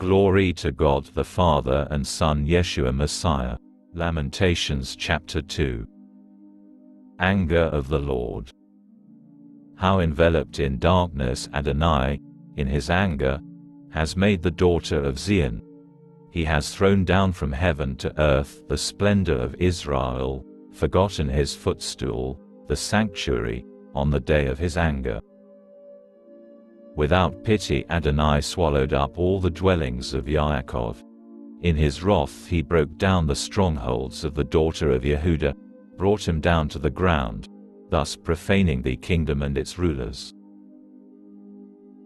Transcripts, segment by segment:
Glory to God the Father and Son Yeshua Messiah. Lamentations chapter 2. Anger of the Lord. How enveloped in darkness Adonai, in his anger, has made the daughter of Zion. He has thrown down from heaven to earth the splendor of Israel, forgotten his footstool, the sanctuary, on the day of his anger. Without pity Adonai swallowed up all the dwellings of Yaakov. In his wrath he broke down the strongholds of the daughter of Yehuda, brought him down to the ground, thus profaning the kingdom and its rulers.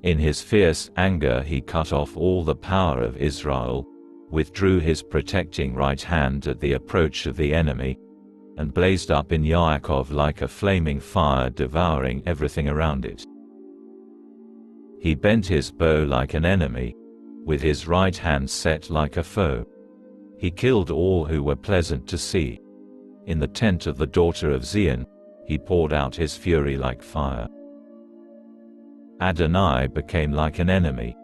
In his fierce anger he cut off all the power of Israel, withdrew his protecting right hand at the approach of the enemy, and blazed up in Yaakov like a flaming fire, devouring everything around it. He bent his bow like an enemy, with his right hand set like a foe. He killed all who were pleasant to see. In the tent of the daughter of Zion, he poured out his fury like fire. Adonai became like an enemy.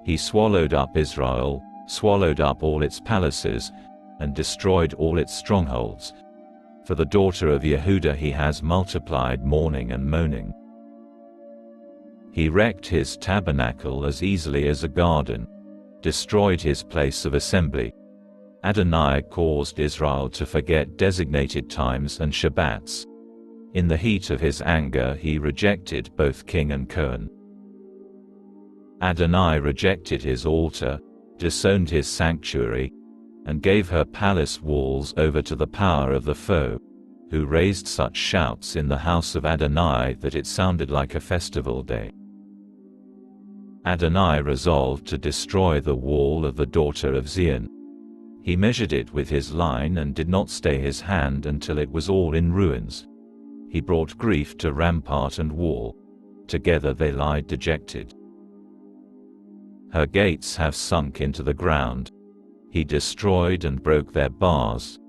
He swallowed up Israel, swallowed up all its palaces, and destroyed all its strongholds. For the daughter of Yehuda he has multiplied mourning and moaning. He wrecked his tabernacle as easily as a garden, destroyed his place of assembly. Adonai caused Israel to forget designated times and Shabbats. In the heat of his anger he rejected both king and Cohen. Adonai rejected his altar, disowned his sanctuary, and gave her palace walls over to the power of the foe, who raised such shouts in the house of Adonai that it sounded like a festival day. Adonai resolved to destroy the wall of the daughter of Zion. He measured it with his line and did not stay his hand until it was all in ruins. He brought grief to rampart and wall. Together they lie dejected. Her gates have sunk into the ground. He destroyed and broke their bars.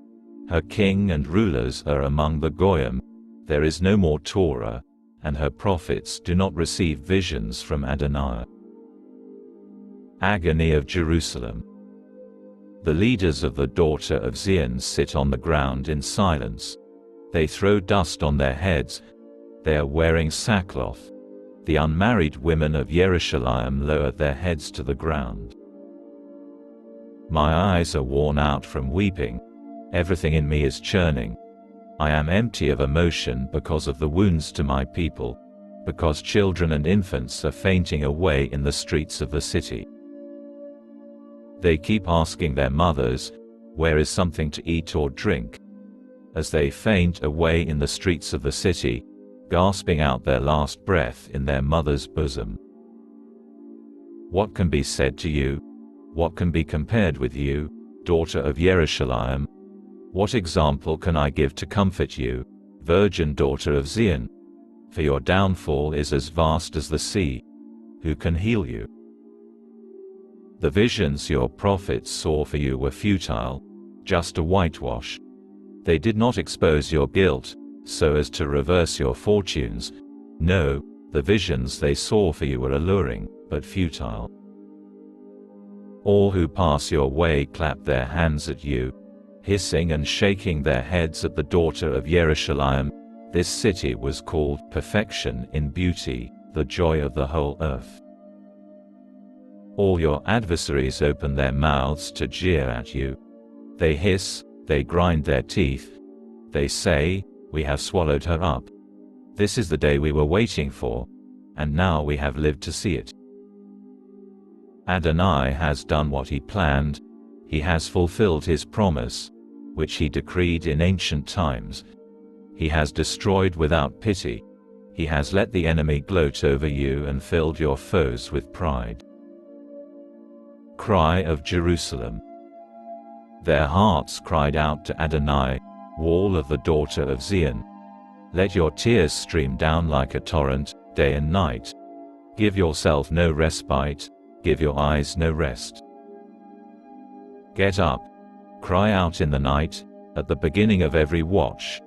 Her king and rulers are among the Goyim. There is no more Torah, and her prophets do not receive visions from Adonai. Agony of Jerusalem. The leaders of the daughter of Zion sit on the ground in silence. They throw dust on their heads. They are wearing sackcloth. The unmarried women of Yerushalayim lower their heads to the ground. My eyes are worn out from weeping. Everything in me is churning. I am empty of emotion because of the wounds to my people, because children and infants are fainting away in the streets of the city. They keep asking their mothers, "Where is something to eat or drink?" As they faint away in the streets of the city, gasping out their last breath in their mother's bosom. What can be said to you? What can be compared with you, daughter of Yerushalayim? What example can I give to comfort you, virgin daughter of Zion? For your downfall is as vast as the sea. Who can heal you? The visions your prophets saw for you were futile, just a whitewash. They did not expose your guilt, so as to reverse your fortunes. No, the visions they saw for you were alluring, but futile. All who pass your way clap their hands at you, hissing and shaking their heads at the daughter of Yerushalayim. This city was called perfection in beauty, the joy of the whole earth. All your adversaries open their mouths to jeer at you. They hiss, they grind their teeth. They say, "We have swallowed her up. This is the day we were waiting for, and now we have lived to see it." Adonai has done what he planned. He has fulfilled his promise, which he decreed in ancient times. He has destroyed without pity. He has let the enemy gloat over you and filled your foes with pride. Cry of Jerusalem. Their hearts cried out to Adonai, wall of the daughter of Zion. Let your tears stream down like a torrent, day and night. Give yourself no respite, give your eyes no rest. Get up, cry out in the night, at the beginning of every watch.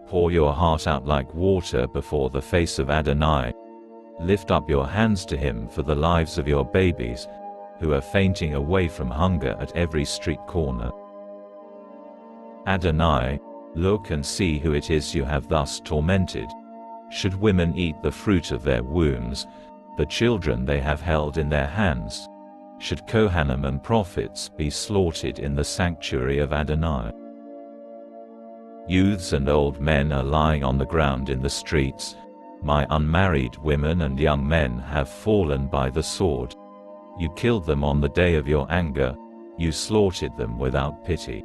Pour your heart out like water before the face of Adonai. Lift up your hands to him for the lives of your babies, who are fainting away from hunger at every street corner. Adonai, look and see who it is you have thus tormented. Should women eat the fruit of their wombs, the children they have held in their hands? Should Kohanim and prophets be slaughtered in the sanctuary of Adonai? Youths and old men are lying on the ground in the streets. My unmarried women and young men have fallen by the sword. You killed them on the day of your anger, you slaughtered them without pity.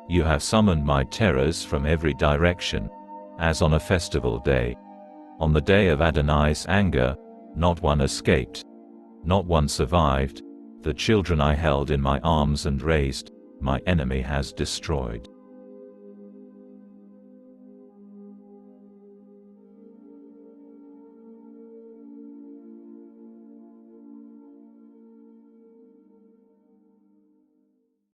You have summoned my terrors from every direction, as on a festival day. On the day of Adonai's anger, not one escaped. Not one survived. The children I held in my arms and raised, my enemy has destroyed.